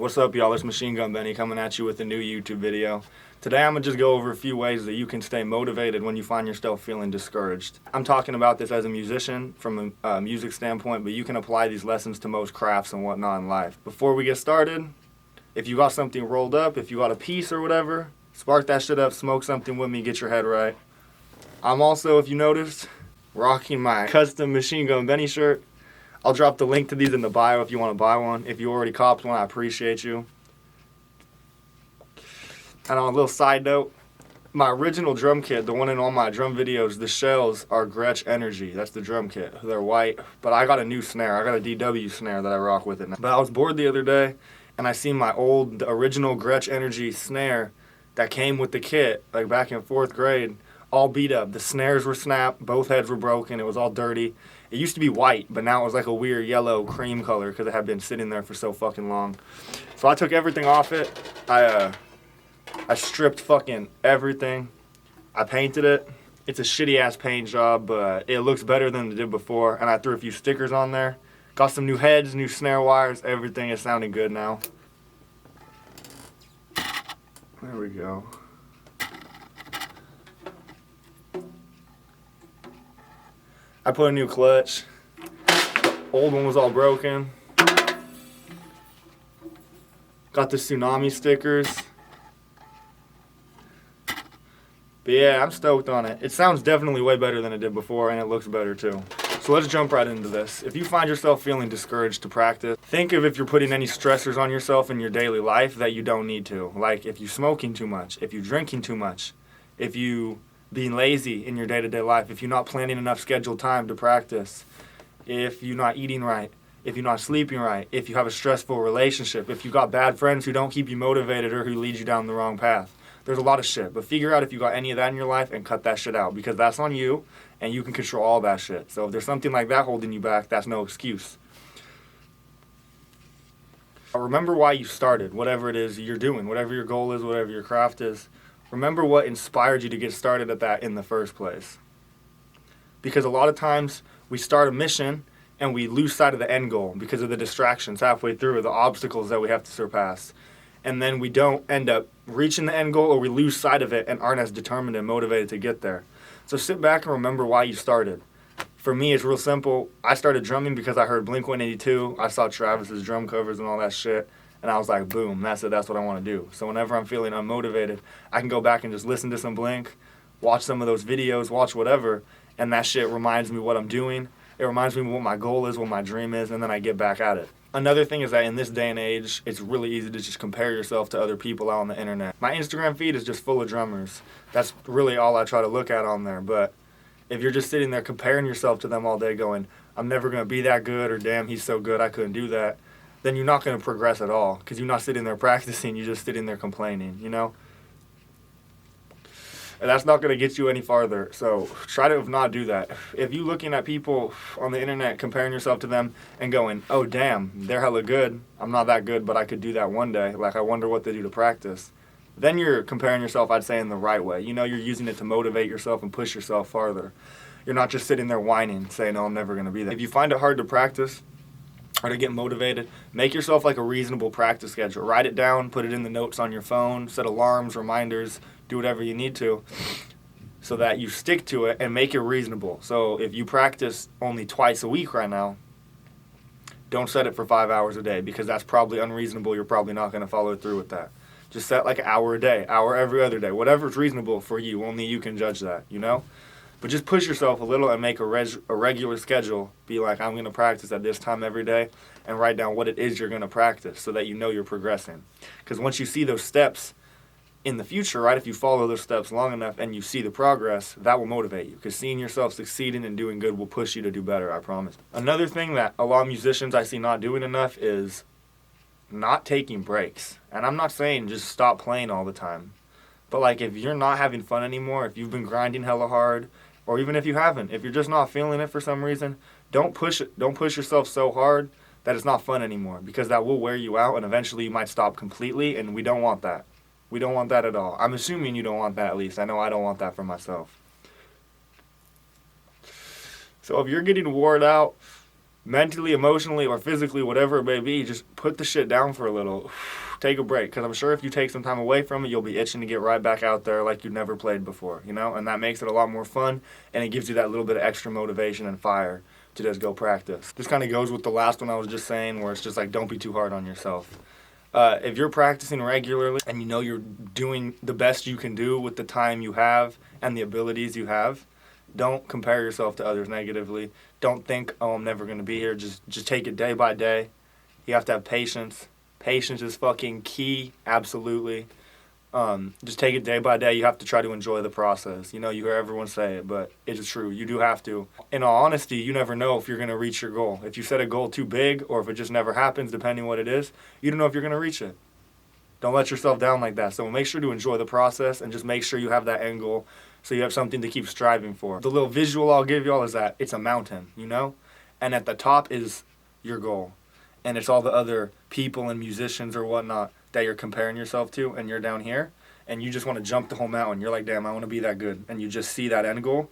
What's up, y'all? It's Machine Gun Benny coming at you with a new YouTube video. Today I'm going to just go over a few ways that you can stay motivated when you find yourself feeling discouraged. I'm talking about this as a musician from a music standpoint, but you can apply these lessons to most crafts and whatnot in life. Before we get started, if you got something rolled up, if you got a piece or whatever, spark that shit up, smoke something with me, get your head right. I'm also, if you noticed, rocking my custom Machine Gun Benny shirt. I'll drop the link to these in the bio if you want to buy one. If you already copped one, I appreciate you. And on a little side note, my original drum kit, the one in all my drum videos, the shells are Gretsch Energy. That's the drum kit. They're white, but I got a new snare. I got a DW snare that I rock with it now. But I was bored the other day, and I seen my old, the original Gretsch Energy snare that came with the kit, like back in 4th grade, all beat up. The snares were snapped, both heads were broken, it was all dirty. It used to be white, but now it was like a weird yellow cream color because it had been sitting there for so fucking long. So I took everything off it. I stripped fucking everything. I painted it. It's a shitty ass paint job, but it looks better than it did before. And I threw a few stickers on there. Got some new heads, new snare wires. Everything is sounding good now. There we go. I put a new clutch. The old one was all broken. Got the tsunami stickers. But yeah, I'm stoked on it. It sounds definitely way better than it did before, and it looks better too. So let's jump right into this. If you find yourself feeling discouraged to practice, think of if you're putting any stressors on yourself in your daily life that you don't need to. Like if you're smoking too much, if you're drinking too much, if you being lazy in your day-to-day life, if you're not planning enough scheduled time to practice, if you're not eating right, if you're not sleeping right, if you have a stressful relationship, if you got bad friends who don't keep you motivated or who lead you down the wrong path. There's a lot of shit, but figure out if you got any of that in your life and cut that shit out, because that's on you and you can control all that shit. So if there's something like that holding you back, that's no excuse. Remember why you started, whatever it is you're doing, whatever your goal is, whatever your craft is. Remember what inspired you to get started at that in the first place. Because a lot of times we start a mission and we lose sight of the end goal because of the distractions halfway through, or the obstacles that we have to surpass. And then we don't end up reaching the end goal, or we lose sight of it and aren't as determined and motivated to get there. So sit back and remember why you started. For me, it's real simple. I started drumming because I heard Blink-182. I saw Travis's drum covers and all that shit. And I was like, boom, that's it, that's what I want to do. So whenever I'm feeling unmotivated, I can go back and just listen to some Blink, watch some of those videos, watch whatever, and that shit reminds me what I'm doing. It reminds me what my goal is, what my dream is, and then I get back at it. Another thing is that in this day and age, it's really easy to just compare yourself to other people out on the internet. My Instagram feed is just full of drummers. That's really all I try to look at on there. But if you're just sitting there comparing yourself to them all day going, I'm never going to be that good, or damn, he's so good, I couldn't do that, then you're not going to progress at all, because you're not sitting there practicing, you're just sitting there complaining, you know? And that's not going to get you any farther, so try to not do that. If you're looking at people on the internet, comparing yourself to them and going, oh damn, they're hella good, I'm not that good, but I could do that one day, like I wonder what they do to practice, then you're comparing yourself, I'd say, in the right way. You know, you're using it to motivate yourself and push yourself farther. You're not just sitting there whining, saying, oh, I'm never going to be that. If you find it hard to practice, or to get motivated, make yourself like a reasonable practice schedule. Write it down, put it in the notes on your phone, set alarms, reminders, do whatever you need to so that you stick to it and make it reasonable. So if you practice only twice a week right now, don't set it for 5 hours a day, because that's probably unreasonable. You're probably not going to follow through with that. Just set like an hour a day, hour every other day, whatever's reasonable for you. Only you can judge that, you know? But just push yourself a little and make a regular schedule. Be like, I'm going to practice at this time every day, and write down what it is you're going to practice so that you know you're progressing. Because once you see those steps in the future, right, if you follow those steps long enough and you see the progress, that will motivate you. Because seeing yourself succeeding and doing good will push you to do better, I promise. Another thing that a lot of musicians I see not doing enough is not taking breaks. And I'm not saying just stop playing all the time. But like, if you're not having fun anymore, if you've been grinding hella hard, or even if you haven't, if you're just not feeling it for some reason, don't push yourself so hard that it's not fun anymore, because that will wear you out and eventually you might stop completely, and we don't want that. We don't want that at all. I'm assuming you don't want that, at least. I know I don't want that for myself. So if you're getting wore out mentally, emotionally, or physically, whatever it may be, just put the shit down for a little. Take a break, because I'm sure if you take some time away from it, you'll be itching to get right back out there like you've never played before, you know? And that makes it a lot more fun, and it gives you that little bit of extra motivation and fire to just go practice. This kind of goes with the last one I was just saying, where it's just like, don't be too hard on yourself. If you're practicing regularly and you know you're doing the best you can do with the time you have and the abilities you have, don't compare yourself to others negatively. Don't think, oh, I'm never going to be here. Just take it day by day. You have to have patience. Patience is fucking key, absolutely. Just take it day by day. You have to try to enjoy the process. You know, you hear everyone say it, but it is true. You do have to. In all honesty, you never know if you're going to reach your goal. If you set a goal too big or if it just never happens, depending what it is, you don't know if you're going to reach it. Don't let yourself down like that. So make sure to enjoy the process and just make sure you have that end goal so you have something to keep striving for. The little visual I'll give y'all is that it's a mountain, you know? And at the top is your goal. And it's all the other people and musicians or whatnot that you're comparing yourself to, and you're down here, and you just want to jump the whole mountain. You're like, damn, I want to be that good. And you just see that end goal.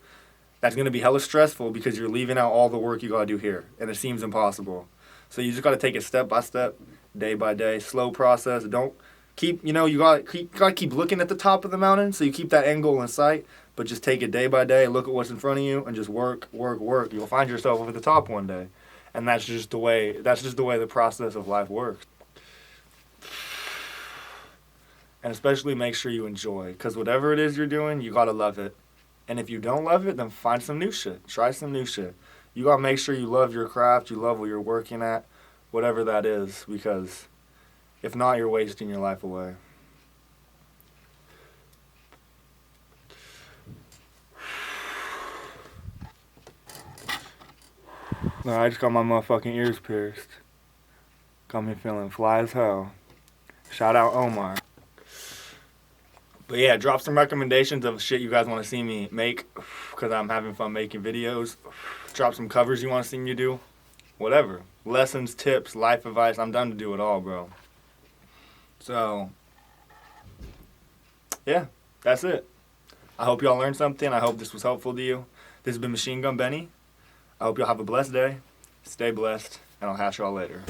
That's going to be hella stressful because you're leaving out all the work you got to do here. And it seems impossible. So you just got to take it step by step, day by day, slow process. Don't keep, you got to keep looking at the top of the mountain so you keep that end goal in sight. But just take it day by day, look at what's in front of you, and just work. You'll find yourself over the top one day. And that's just the way the process of life works. And especially make sure you enjoy, because whatever it is you're doing, you gotta love it. And if you don't love it, then find some new shit. Try some new shit. You gotta make sure you love your craft, you love what you're working at, whatever that is, because if not, you're wasting your life away. No, I just got my motherfucking ears pierced. Got me feeling fly as hell. Shout out Omar. But yeah, drop some recommendations of shit you guys want to see me make, because I'm having fun making videos. Drop some covers you want to see me do. Whatever. Lessons, tips, life advice. I'm done to do it all, bro. So, yeah, that's it. I hope y'all learned something. I hope this was helpful to you. This has been Machine Gun Benny. I hope y'all have a blessed day. Stay blessed, and I'll hash y'all later.